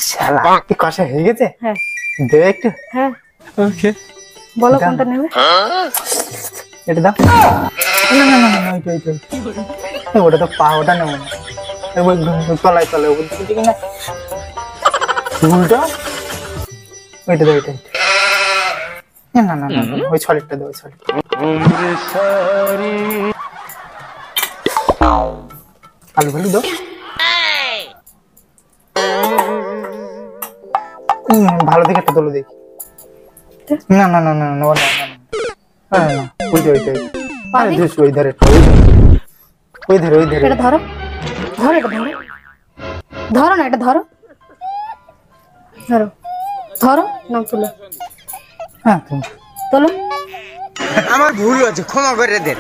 শালা কি কষা হয়ে গেছে? হ্যাঁ দে একটু। হ্যাঁ ওকে বলো কোনটা নেবে? এটা দাও। না না না না ওইটা ওইটা ওটা তো পা, ওটা নেবো না। ওই তলায় তলায় ওই দিকে না উল্টো ওইটা দাও ওইটা। না না না না ওই সলিডটা দাও, ওই সলিড। আলু ভালু দাও। ভালো দিকে একটা তোলো দেখি। না না না না না না না না ওইটা ওইটা আরে জুস ওই ধারে ওই ধারে ওই ধারে। এটা ধরো ধরো, এটা ধরো ধরো না, এটা ধরো ধরো ধরো নাও তুলো হ্যাঁ তোলো। আমার ভুল হয়েছে, ক্ষমা করে দেন।